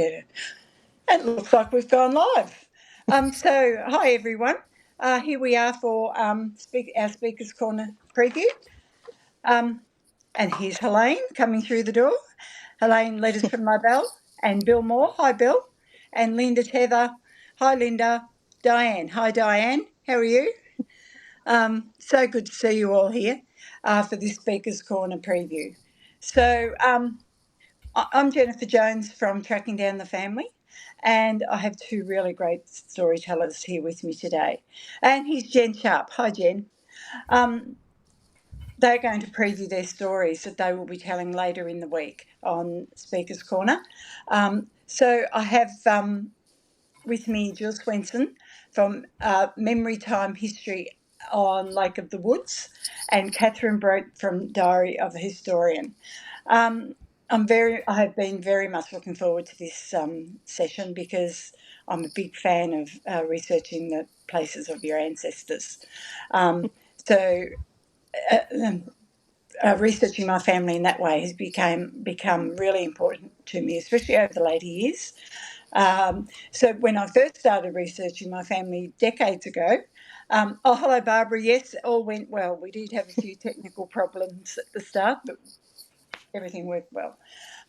It looks like we've gone live. Hi everyone. Here we are for our Speaker's Corner preview. And here's Helene coming through the door. Helene, letters from my Bell. And Bill Moore. Hi, Bill. And Linda Tether. Hi, Linda. Diane. Hi, Diane. How are you? So good to see you all here for this Speaker's Corner preview. I'm Jennifer Jones from Tracking Down the Family, and I have two really great storytellers here with me today. And here's Jen Sharp. Hi, Jen. They're going to preview their stories that they will be telling later in the week on Speaker's Corner. So I have with me Jill Swenson from Memory Time History on Lake of the Woods, and Katherine Brodt from Diary of a Historian. I have been very much looking forward to this session because I'm a big fan of researching the places of your ancestors. Researching my family in that way has become really important to me, especially over the later years. So when I first started researching my family decades ago, hello, Barbara. Yes, all went well. We did have a few technical problems at the start, but everything worked well.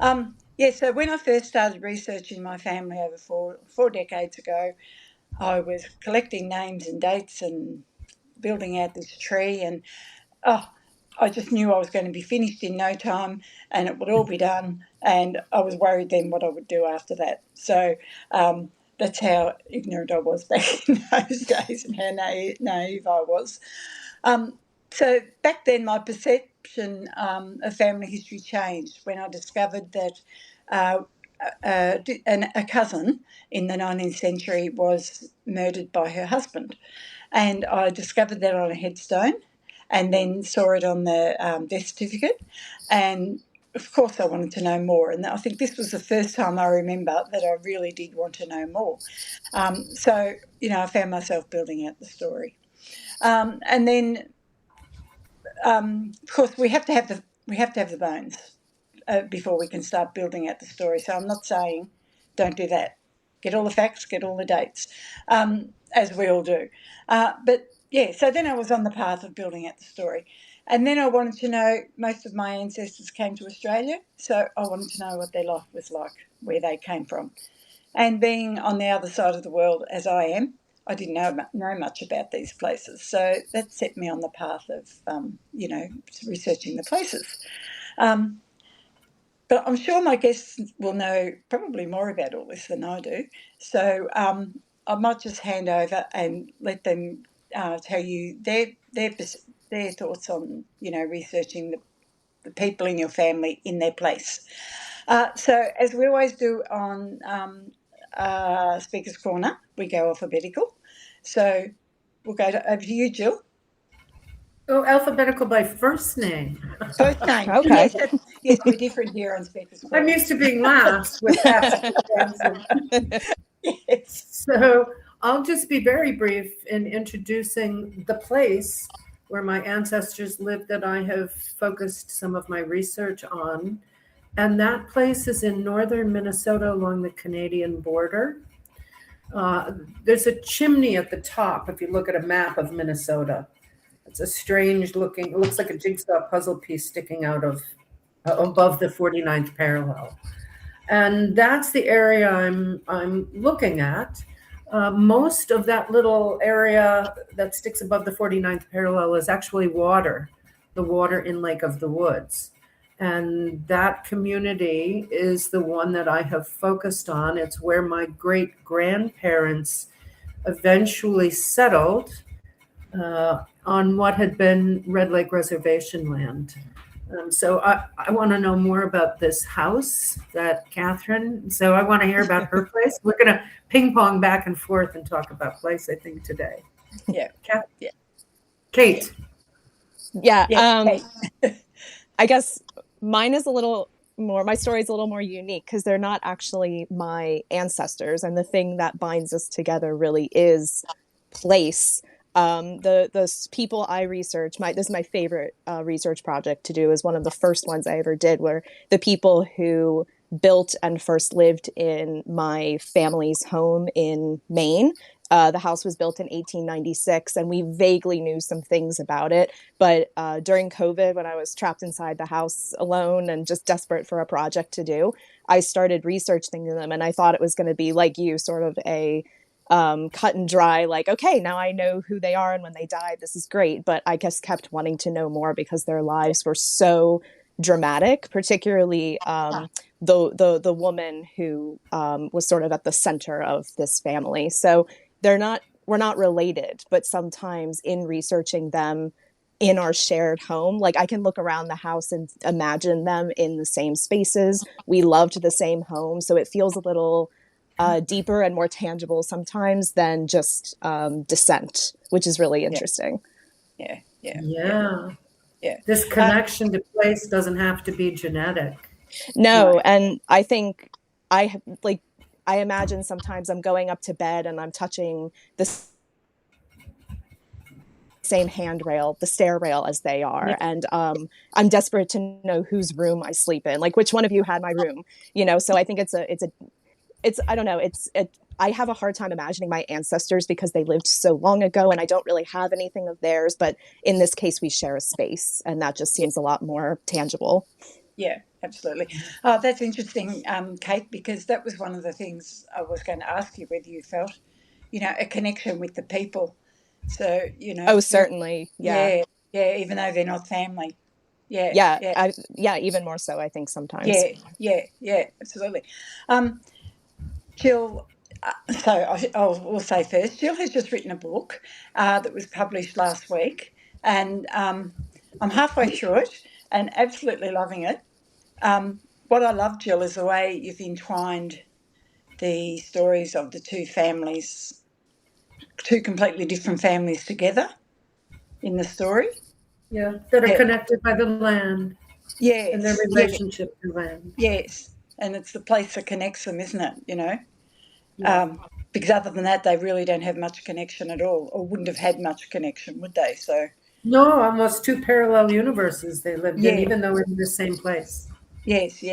So when I first started researching my family over four decades ago, I was collecting names and dates and building out this tree, and I just knew I was going to be finished in no time and it would all be done, and I was worried then what I would do after that. So that's how ignorant I was back in those days and how naive I was. So back then my perception of family history changed when I discovered that a cousin in the 19th century was murdered by her husband. And I discovered that on a headstone and then saw it on the death certificate. And of course I wanted to know more. And I think this was the first time I remember that I really did want to know more. I found myself building out the story. And then, of course, we have to have the bones before we can start building out the story. So I'm not saying don't do that. Get all the facts, get all the dates, as we all do. So then I was on the path of building out the story. And then I wanted to know, most of my ancestors came to Australia, so I wanted to know what their life was like, where they came from. And being on the other side of the world, as I am, I didn't know much about these places. So that set me on the path of, researching the places. But I'm sure my guests will know probably more about all this than I do. So I might just hand over and let them tell you their thoughts on, researching the people in your family in their place. So as we always do on Speaker's Corner, we go alphabetical. So we'll go over to you, Jill. Oh, alphabetical by first name. First name. Okay. Yes, we're different here on Speaker's Corner. I'm used to being last with Yes. So I'll just be very brief in introducing the place where my ancestors lived that I have focused some of my research on. And that place is in northern Minnesota along the Canadian border. There's a chimney at the top if you look at a map of Minnesota. It's a strange looking, it looks like a jigsaw puzzle piece sticking out of above the 49th parallel. And that's the area I'm looking at. Most of that little area that sticks above the 49th parallel is actually water, the water in Lake of the Woods. And that community is the one that I have focused on. It's where my great grandparents eventually settled on what had been Red Lake Reservation land. So I want to know more about this house that Katherine, so I want to hear about her place. We're going to ping pong back and forth and talk about place, I think, today. Yeah. Kate. Yeah. I guess mine is my story is a little more unique because they're not actually my ancestors. And the thing that binds us together really is place. The people I research, this is my favorite research project to do, is one of the first ones I ever did, where the people who built and first lived in my family's home in Maine. The house was built in 1896, and we vaguely knew some things about it. But during COVID, when I was trapped inside the house alone and just desperate for a project to do, I started researching them, and I thought it was going to be like you, sort of a cut and dry, like, okay, now I know who they are and when they died. This is great. But I just kept wanting to know more because their lives were so dramatic, particularly the woman who was sort of at the center of this family. So we're not related, but sometimes in researching them in our shared home, like I can look around the house and imagine them in the same spaces. We loved the same home. So it feels a little deeper and more tangible sometimes than just descent, which is really interesting. Yeah. This connection to place doesn't have to be genetic. No. Right. And I think I imagine sometimes I'm going up to bed and I'm touching the same handrail, the stair rail as they are. Yeah. And I'm desperate to know whose room I sleep in, like which one of you had my room, so I think I don't know. I have a hard time imagining my ancestors because they lived so long ago and I don't really have anything of theirs. But in this case, we share a space and that just seems a lot more tangible. Yeah, absolutely. Oh, that's interesting, Kate, because that was one of the things I was going to ask you, whether you felt, a connection with the people. So, Oh, certainly. Yeah. Yeah, even though they're not family. Yeah. Even more so, I think sometimes. Yeah, absolutely. Jill, we'll say first, Jill has just written a book that was published last week, and I'm halfway through it and absolutely loving it. What I love, Jill, is the way you've entwined the stories of the two completely different families together in the story. Yeah, that are connected by the land. Yes. And their relationship to land. Yes. And it's the place that connects them, isn't it, because other than that, they really don't have much connection at all, or wouldn't have had much connection, would they? So no, almost two parallel universes they lived in, even though in the same place. Yes.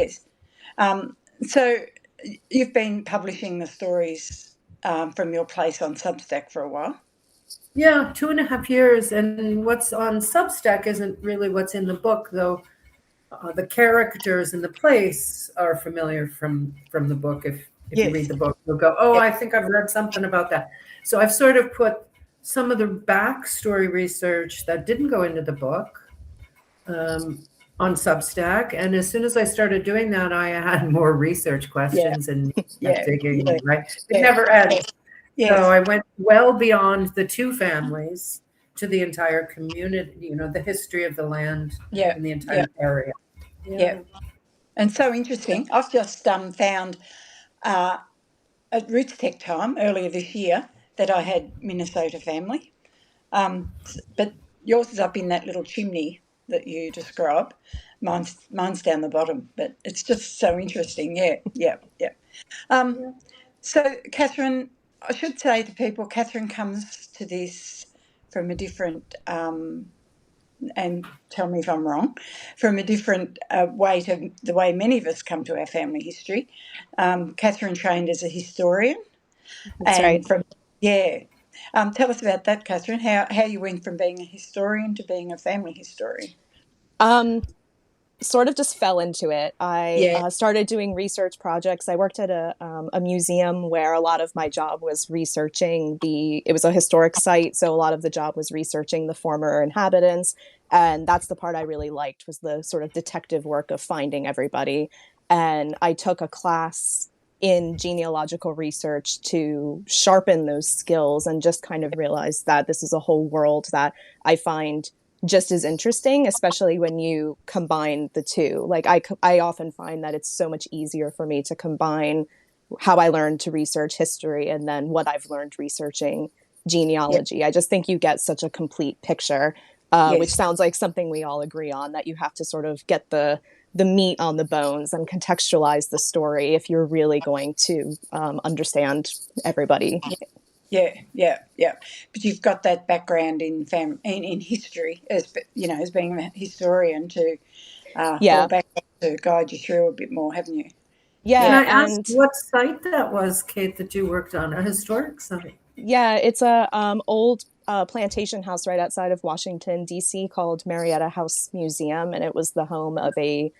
So you've been publishing the stories from your place on Substack for a while. Yeah, 2.5 years. And what's on Substack isn't really what's in the book, though. The characters and the place are familiar from the book. If you read the book, you'll go, I think I've read something about that. So I've sort of put some of the backstory research that didn't go into the book on Substack. And as soon as I started doing that, I had more research questions and digging, right? It never ends. Yes. So I went well beyond the two families to the entire community, the history of the land in the entire area. Yeah. And so interesting. I've just found at Roots Tech Time earlier this year that I had Minnesota family. But yours is up in that little chimney that you describe. Mine's down the bottom, but it's just so interesting. Yeah. So, Katherine, I should say to people, Katherine comes to this from a different, and tell me if I'm wrong, from a different way to the way many of us come to our family history. Katherine trained as a historian. That's right. Tell us about that, Katherine, how you went from being a historian to being a family historian. Sort of just fell into it. I started doing research projects. I worked at a museum where a lot of my job was researching it was a historic site. So a lot of the job was researching the former inhabitants. And that's the part I really liked, was the sort of detective work of finding everybody. And I took a class in genealogical research to sharpen those skills and just kind of realize that this is a whole world that I find just as interesting, especially when you combine the two. Like I often find that it's so much easier for me to combine how I learned to research history and then what I've learned researching genealogy. Yep. I just think you get such a complete picture, which sounds like something we all agree on, that you have to sort of get the meat on the bones and contextualize the story if you're really going to understand everybody. Yeah. But you've got that background in history, as being a historian to fall back to guide you through a bit more, haven't you? Can Yeah, I ask and what site that was, Kate, that you worked on? A historic site? yeah, it's a old plantation house right outside of Washington, D.C. called Marietta House Museum, and it was the home of a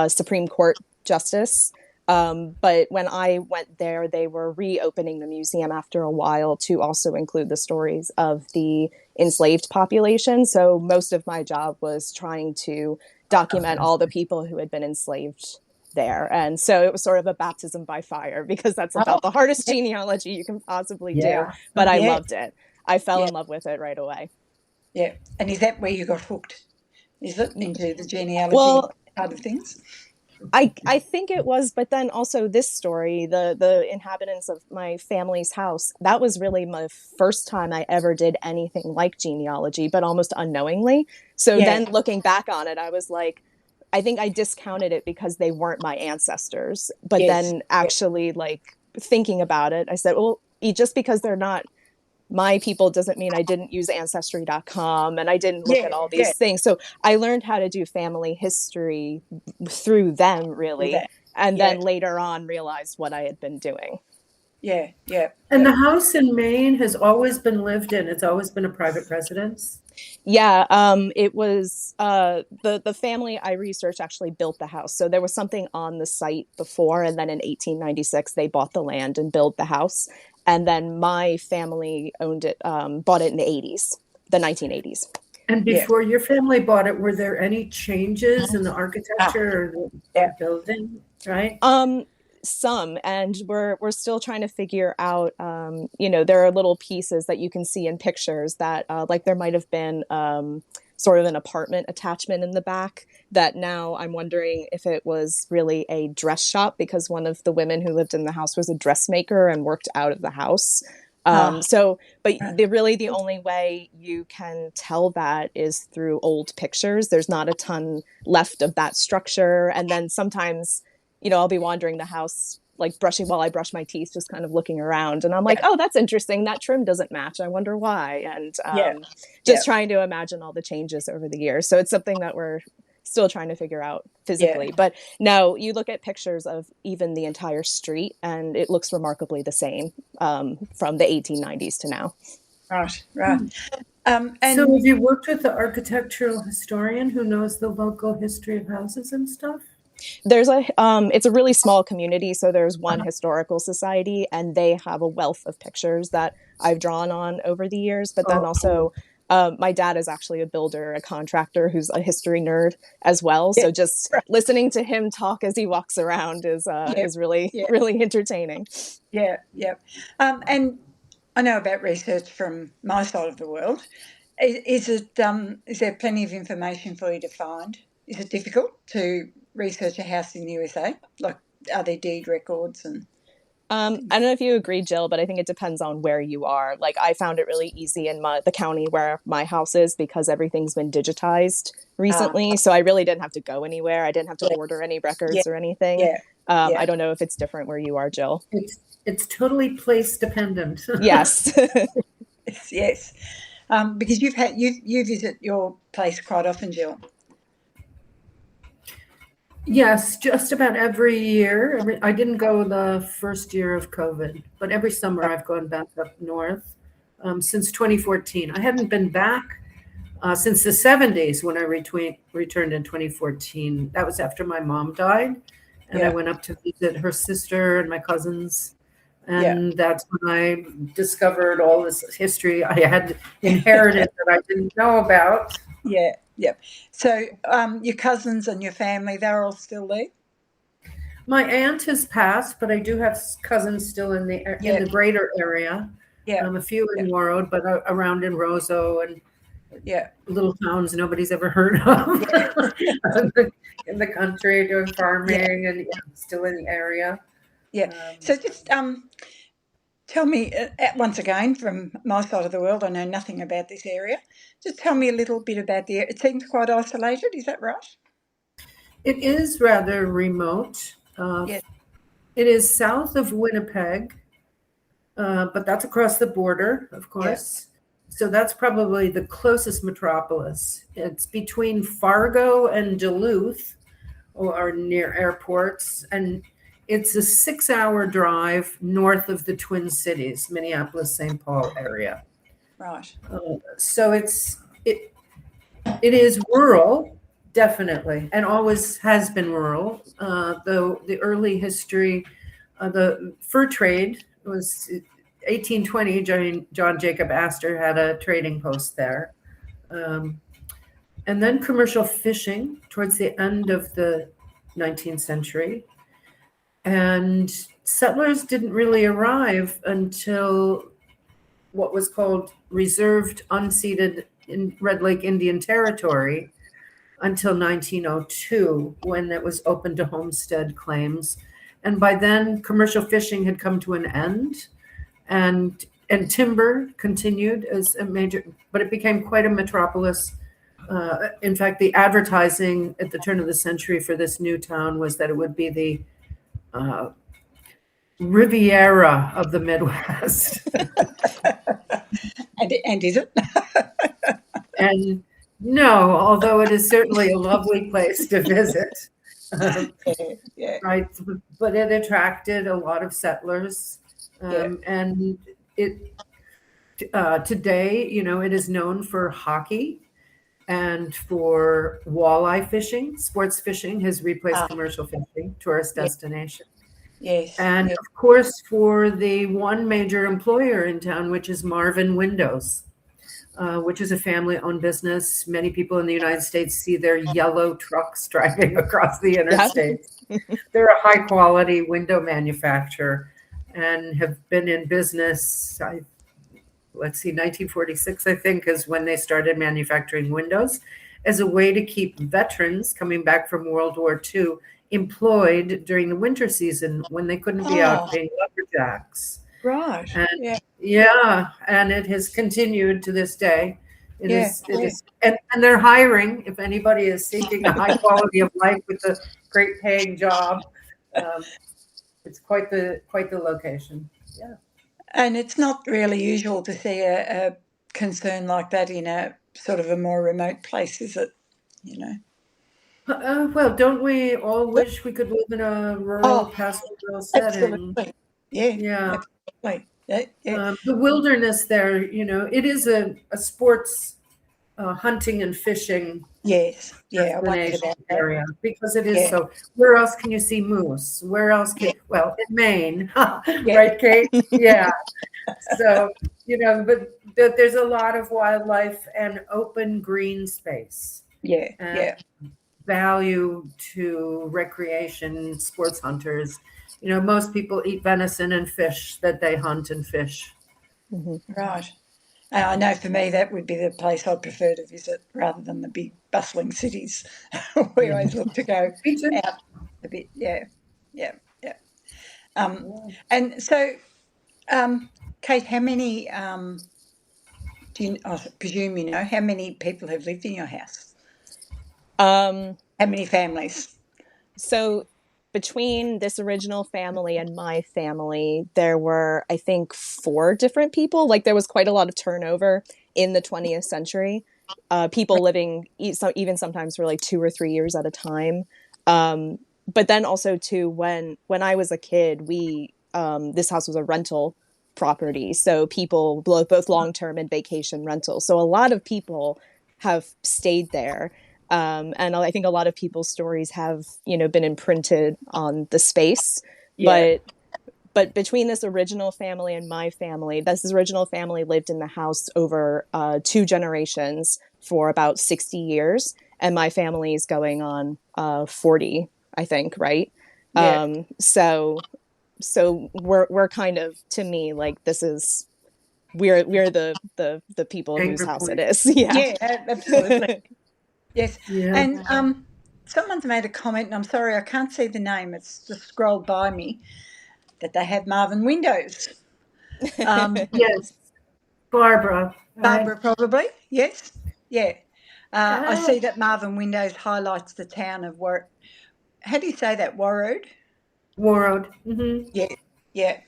Supreme Court justice. But when I went there, they were reopening the museum after a while to also include the stories of the enslaved population. So most of my job was trying to document all the people who had been enslaved there. And so it was sort of a baptism by fire because that's about the hardest genealogy you can possibly do. But I loved it. I fell in love with it right away. Yeah. And is that where you got hooked? Is it into the genealogy part of things? I think it was, but then also this story, the inhabitants of my family's house, that was really my first time I ever did anything like genealogy, but almost unknowingly. So then looking back on it, I was like, I think I discounted it because they weren't my ancestors. But then actually like thinking about it, I said, well, just because they're not my people doesn't mean I didn't use ancestry.com and I didn't look at all these things. So I learned how to do family history through them, really. And then later on realized what I had been doing. Yeah, yeah. And the house in Maine has always been lived in. It's always been a private residence. Yeah, it was the family I researched actually built the house. So there was something on the site before, and then in 1896 they bought the land and built the house. And then my family owned it, bought it in the 1980s. And before your family bought it, were there any changes in the architecture or the building? Right. Some, and we're still trying to figure out. There are little pieces that you can see in pictures that, like, there might have been sort of an apartment attachment in the back that now I'm wondering if it was really a dress shop because one of the women who lived in the house was a dressmaker and worked out of the house. But the only way you can tell that is through old pictures. There's not a ton left of that structure. And then sometimes, I'll be wandering the house, like while I brush my teeth, just kind of looking around. And I'm like, oh, that's interesting. That trim doesn't match. I wonder why. And trying to imagine all the changes over the years. So it's something that we're still trying to figure out physically. But no, you look at pictures of even the entire street and it looks remarkably the same from the 1890s to now. Right. And so have you worked with the architectural historian who knows the local history of houses and stuff? There's it's a really small community. So there's one historical society and they have a wealth of pictures that I've drawn on over the years. But then also my dad is actually a builder, a contractor who's a history nerd as well. So just listening to him talk as he walks around is really, really entertaining. Yeah. And I know about research from my side of the world. Is there plenty of information for you to find? Is it difficult to research a house in the USA? Like, are there deed records and? I don't know if you agree, Jill, but I think it depends on where you are. Like, I found it really easy in the county where my house is because everything's been digitized recently. So I really didn't have to go anywhere. I didn't have to order any records or anything. I don't know if it's different where you are, Jill. It's totally place dependent. Yes. Yes. Because you visit your place quite often, Jill. Yes, just about every year. I didn't go the first year of COVID, but every summer I've gone back up north since 2014. I hadn't been back since the 70s when I returned in 2014. That was after my mom died. And I went up to visit her sister and my cousins. And that's when I discovered all this history I had inherited that I didn't know about. Yeah. So your cousins and your family, they're all still there? My aunt has passed, but I do have cousins still in the greater area. A few in Warroad, but around in Roseau and little towns nobody's ever heard of in the country doing farming and still in the area. So just tell me, once again, from my side of the world, I know nothing about this area. Just tell me a little bit about the area. It seems quite isolated, is that right? It is rather remote. It is south of Winnipeg, but that's across the border, of course. So that's probably the closest metropolis. It's between Fargo and Duluth, or near airports, and It's a 6-hour drive north of the Twin Cities, Minneapolis, St. Paul area. Right. So it is rural, definitely, and always has been rural. Though the early history, the fur trade was 1820. John Jacob Astor had a trading post there. And then commercial fishing towards the end of the 19th century. And settlers didn't really arrive until what was called reserved unceded in Red Lake Indian Territory until 1902, when it was open to homestead claims. And by then, commercial fishing had come to an end, and timber continued as a major, but it became quite a metropolis. In fact, the advertising at the turn of the century for this new town was that it would be the Riviera of the Midwest. And is it? And no, although it is certainly a lovely place to visit. Yeah. Right, but it attracted a lot of settlers. And it today, it is known for hockey and for walleye fishing. Sports fishing has replaced commercial fishing, tourist destination. Yes. And of course, for the one major employer in town, which is Marvin Windows, which is a family-owned business. Many people in the United States see their yellow trucks driving across the interstate. They're a high-quality window manufacturer and have been in business, 1946, I think, is when they started manufacturing windows as a way to keep veterans coming back from World War II employed during the winter season when they couldn't be out being lumberjacks. Right. And and it has continued to this day. It is, and they're hiring. If anybody is seeking a high quality of life with a great paying job, it's quite the location. Yeah. And it's not really usual to see a concern like that in a sort of a more remote place, is it? Well, don't we all wish we could live in a rural pastoral setting? Absolutely. Yeah. Absolutely. Yeah. The wilderness there, it is a sports hunting and fishing area, because it is so. Where else can you see moose? Where else in Maine, right, Kate? Yeah. So, but there's a lot of wildlife and open green space. Yeah. Value to recreation, sports hunters. Most people eat venison and fish that they hunt and fish. Mm-hmm. Right. And I know for me that would be the place I'd prefer to visit rather than the big bustling cities. We always look to go out a bit. Yeah. And so, Kate, how many, I presume how many people have lived in your house? How many families? So between this original family and my family, there were, I think, 4 different people. Like, there was quite a lot of turnover in the 20th century. People living even sometimes for like 2 or 3 years at a time. But then also too, when I was a kid, this house was a rental property. So people, both long-term and vacation rentals. So a lot of people have stayed there. And I think a lot of people's stories have, been imprinted on the space. But between this original family and my family, this original family lived in the house over 2 generations for about 60 years. And my family is going on 40, I think, right? Yeah. So we're kind of, to me, like, this is, we're the people whose house it is. Yeah, absolutely. Yes. Yeah. And someone's made a comment, and I'm sorry, I can't see the name. It's just scrolled by me, that they have Marvin Windows. Yes. Barbara. Barbara, probably. Yes. Yeah. I see that Marvin Windows highlights the town of how do you say that? Warroad? Warroad. Mm-hmm. Yeah.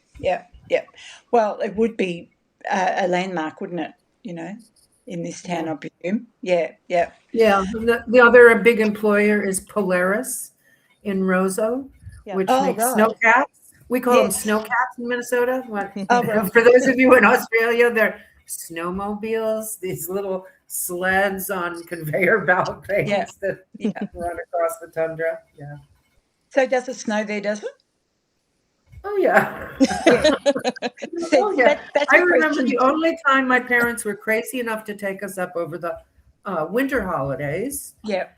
Well, it would be a landmark, wouldn't it? In this town, I presume. Yeah. The other big employer is Polaris in Roseau, which makes snowcats. We call them snowcats in Minnesota. For those of you in Australia, they're snowmobiles, these little sleds on conveyor belt things that run across the tundra. Yeah. So does it snow there, does it? Oh, yeah. I remember the only time my parents were crazy enough to take us up over the winter holidays. Yeah.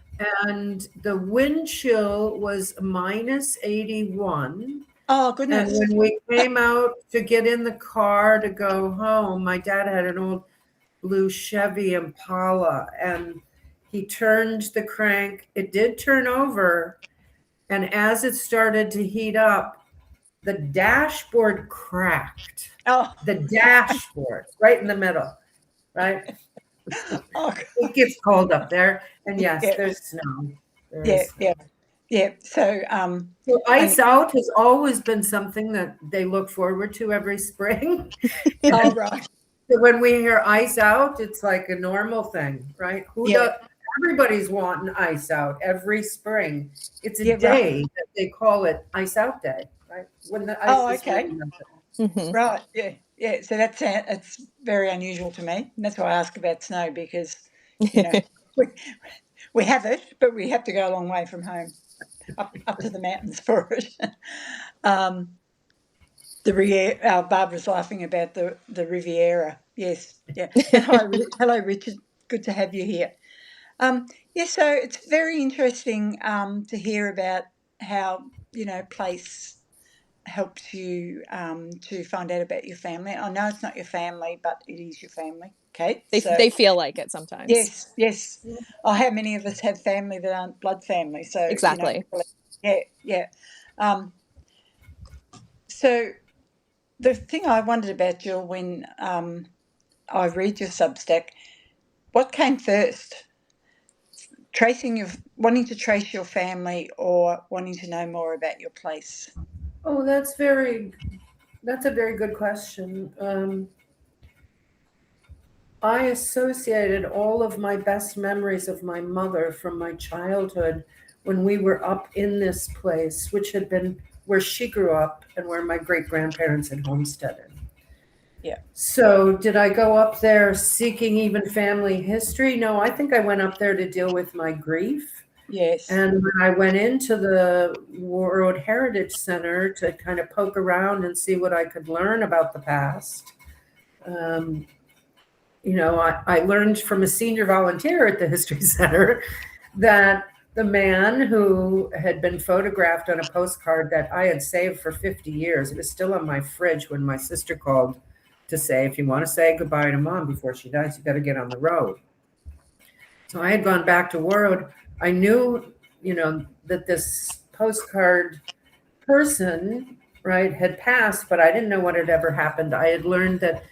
And the wind chill was minus 81. Oh, goodness. And when we came out to get in the car to go home, my dad had an old blue Chevy Impala, and he turned the crank. It did turn over. And as it started to heat up, the dashboard cracked. Oh. The dashboard, right in the middle, right? It gets cold up there. And yes, there's snow. So ice out has always been something that they look forward to every spring. Right. So when we hear ice out, it's like a normal thing, right? Everybody's wanting ice out every spring. It's a day that they call it Ice Out Day, right? When the ice is Right. Yeah. So it's very unusual to me. And that's why I ask about snow, because we have it, but we have to go a long way from home, up to the mountains for it. Barbara's laughing about the Riviera. Yes. Yeah. Hello, Richard. Good to have you here. So it's very interesting to hear about how place helps you to find out about your family. I know it's not your family, but it is your family. Okay, they feel like it sometimes. Yes. Oh, how many of us have family that aren't blood family? So exactly. So the thing I wondered about, Jill, when I read your Substack, what came first? Wanting to trace your family, or wanting to know more about your place? Oh, that's a very good question. I associated all of my best memories of my mother from my childhood when we were up in this place, which had been where she grew up and where my great-grandparents had homesteaded. Yeah. So did I go up there seeking even family history? No, I think I went up there to deal with my grief. Yes. And when I went into the Warroad Heritage Center to kind of poke around and see what I could learn about the past, I learned from a senior volunteer at the History Center that the man who had been photographed on a postcard that I had saved for 50 years, it was still on my fridge when my sister called to say, if you want to say goodbye to Mom before she dies, you got to get on the road. So I had gone back to Warroad. I knew, that this postcard person, right, had passed, but I didn't know what had ever happened. I had learned that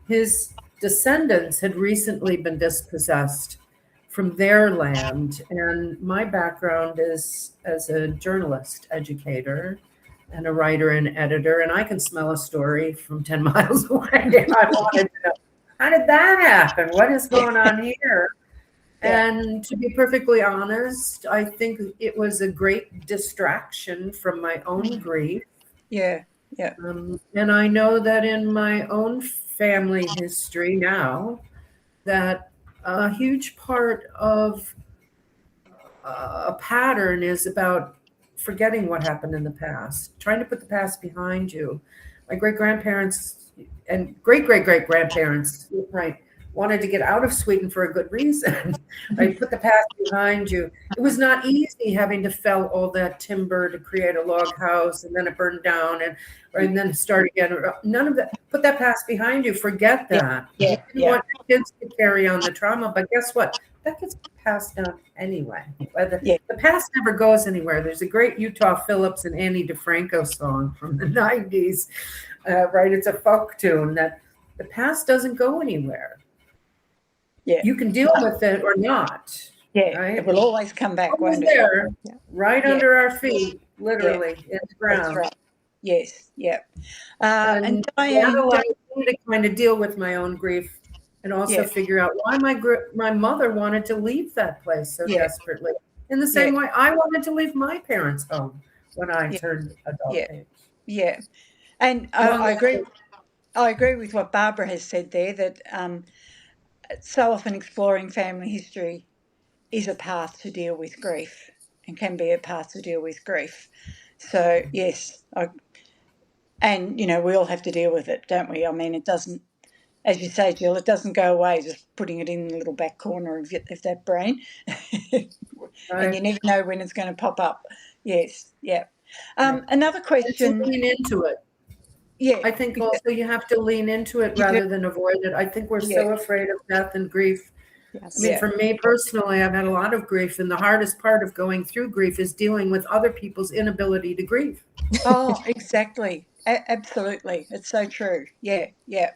his descendants had recently been dispossessed from their land. And my background is as a journalist, educator, and a writer and editor, and I can smell a story from 10 miles away. And I wanted to know, how did that happen? What is going on here? And to be perfectly honest, I think it was a great distraction from my own grief. Yeah. And I know that in my own family history now, that a huge part of a pattern is about forgetting what happened in the past, trying to put the past behind you. My great-grandparents and great-great-great-grandparents, right, wanted to get out of Sweden for a good reason. Right, put the past behind you. It was not easy having to fell all that timber to create a log house, and then it burned down, and then start again. None of that. Put that past behind you. Forget that. You didn't want your kids to carry on the trauma, but guess what? That gets passed down anyway. The past never goes anywhere. There's a great Utah Phillips and Annie DeFranco song from the 90s, right? It's a folk tune that the past doesn't go anywhere. Yeah. You can deal with it or not. Yeah, right? It will always come back. Always there, right under our feet, literally, in the ground. That's right. Yes, yeah. And Diane, that allowed me to kind of deal with my own grief and also figure out why my mother wanted to leave that place so desperately. In the same way, I wanted to leave my parents' home. when I turned adult age. Yeah. And I agree with what Barbara has said there, that so often exploring family history is a path to deal with grief and can be a path to deal with grief. So, yes, and, you know, we all have to deal with it, don't we? I mean, it doesn't, as you say, Jill, it doesn't go away just putting it in the little back corner of that brain. And you never know when it's going to pop up. Yes, yeah. Another question. Lean into it. Yeah. I think also you have to lean into it rather than avoid it. I think we're so afraid of death and grief. Yes. I mean, for me personally, I've had a lot of grief, and the hardest part of going through grief is dealing with other people's inability to grieve. Oh, exactly. Absolutely. It's so true. Yeah, yeah.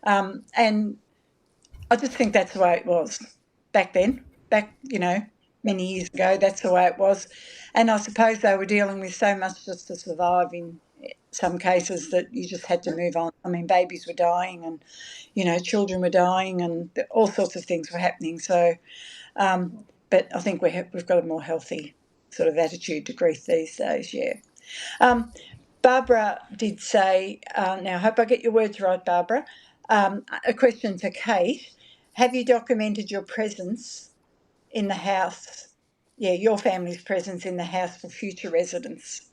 And I just think that's the way it was back then, you know, many years ago. That's the way it was. And I suppose they were dealing with so much just to survive in some cases that you just had to move on. I mean, babies were dying and, you know, children were dying and all sorts of things were happening. So, but I think we've got a more healthy sort of attitude to grief these days, yeah. Barbara did say, now I hope I get your words right, Barbara, a question for Kate. Have you documented your presence in the house, your family's presence in the house for future residents?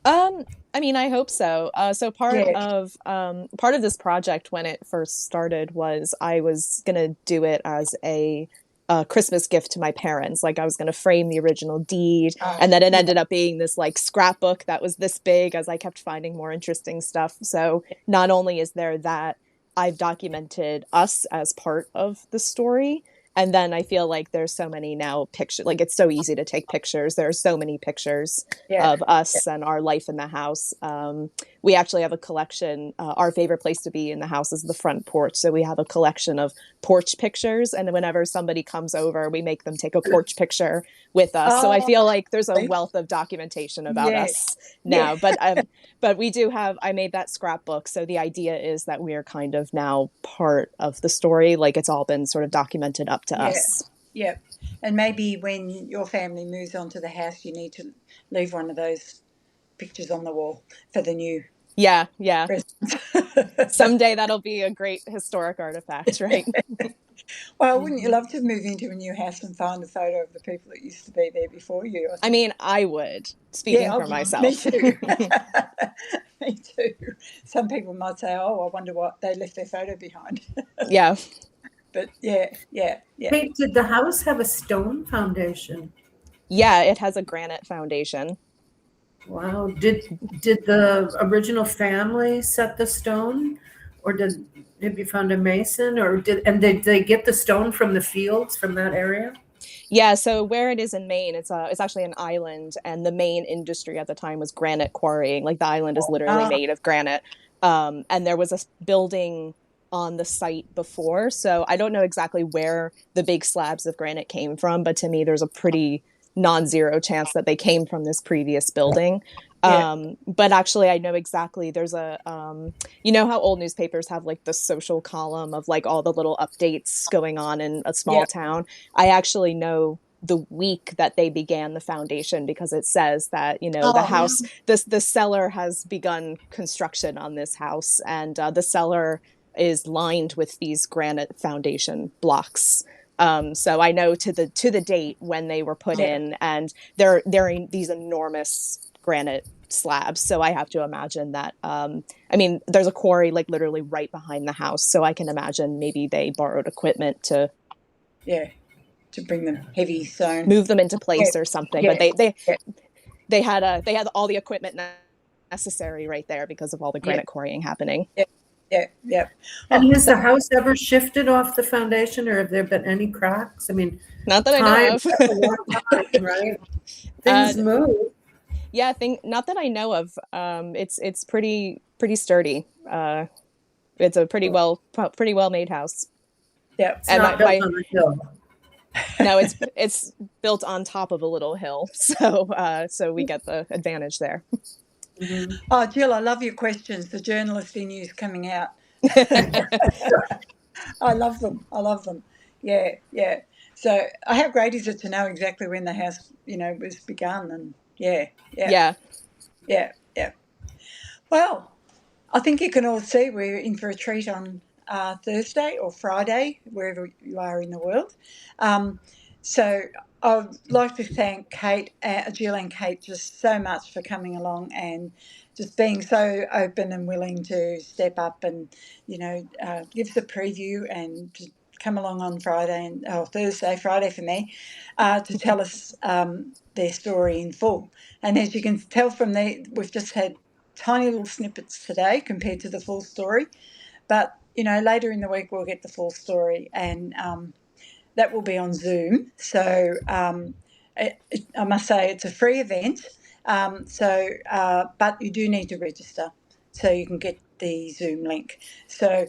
I mean, I hope so. So part of this project when it first started was I was going to do it as a Christmas gift to my parents. Like I was going to frame the original deed, and then it ended up being this like scrapbook that was this big as I kept finding more interesting stuff. So not only is there that, I've documented us as part of the story. And then I feel like there's so many now pictures, like it's so easy to take pictures. There are so many pictures of us and our life in the house. We actually have a collection. Our favorite place to be in the house is the front porch. So we have a collection of porch pictures. And whenever somebody comes over, we make them take a porch picture with us. So I feel like there's a wealth of documentation about us now. But we do have, I made that scrapbook. So the idea is that we are kind of now part of the story. Like it's all been sort of documented up to us. Yeah. And maybe when your family moves on to the house, you need to leave one of those pictures on the wall for the new. Yeah. Someday that'll be a great historic artifact, right? Well, wouldn't you love to move into a new house and find a photo of the people that used to be there before you? I mean, I would, speaking for myself. Me too. Me too. Some people might say, oh, I wonder what they left their photo behind. Yeah. But yeah. Wait, did the house have a stone foundation? Yeah, it has a granite foundation. Wow. Did the original family set the stone, or did you found a mason, or did they get the stone from the fields from that area? Yeah, so where it is in Maine, it's actually an island, and the main industry at the time was granite quarrying. Like the island is literally made of granite. And there was a building on the site before, so I don't know exactly where the big slabs of granite came from, but to me there's a pretty non-zero chance that they came from this previous building. But actually I know exactly, there's a you know how old newspapers have like the social column of like all the little updates going on in a small town? I actually know the week that they began the foundation, because it says that, you know, the house, the seller has begun construction on this house, and the cellar is lined with these granite foundation blocks. So I know to the date when they were put in, and they're these enormous granite slabs. So I have to imagine that, I mean, there's a quarry like literally right behind the house. So I can imagine maybe they borrowed equipment to bring them heavy stone, move them into place or something. But they had all the equipment necessary right there because of all the granite quarrying happening. Yeah. And has the house ever shifted off the foundation, or have there been any cracks? I mean, not that I know of. A long time, right? Things move. Yeah, not that I know of. It's pretty sturdy. It's a pretty well made house. Yeah, it's not built on a hill. No, it's built on top of a little hill, so we get the advantage there. Mm-hmm. Oh, Jill, I love your questions. The journalist in you is coming out. I love them. Yeah. So how great is it to know exactly when the house, you know, was begun? And yeah. Yeah, yeah. Well, I think you can all see we're in for a treat on Thursday or Friday, wherever you are in the world. So I'd like to thank Jill and Kate just so much for coming along and just being so open and willing to step up and, give us a preview and to come along on Friday for me, to tell us their story in full. And as you can tell from we've just had tiny little snippets today compared to the full story. But, later in the week we'll get the full story, and that will be on Zoom. So I must say it's a free event. But you do need to register so you can get the Zoom link. So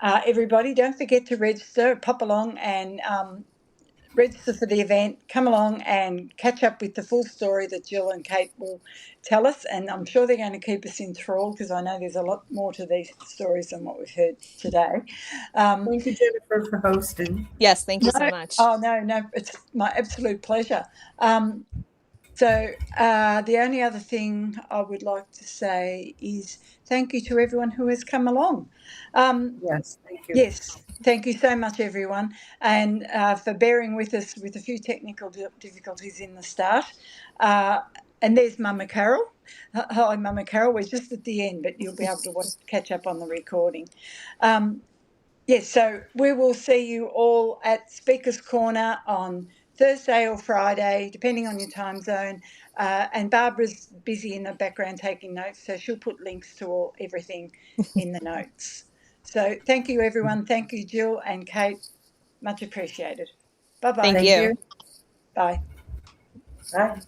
everybody, don't forget to register, pop along and register for the event, come along and catch up with the full story that Jill and Kate will tell us. And I'm sure they're going to keep us in thrall, because I know there's a lot more to these stories than what we've heard today. Thank you, Jennifer, for hosting. Yes, thank you so much. Oh, no, it's my absolute pleasure. So the only other thing I would like to say is thank you to everyone who has come along. Yes, thank you. Yes, thank you so much, everyone, and for bearing with us with a few technical difficulties in the start. And there's Mama Carol. Hi, Mama Carol. We're just at the end, but you'll be able to catch up on the recording. Yes, so we will see you all at Speaker's Corner on Thursday or Friday, depending on your time zone. And Barbara's busy in the background taking notes, so she'll put links to everything in the notes. So thank you, everyone. Thank you, Jill and Kate. Much appreciated. Bye-bye. Thank you. Bye. Bye.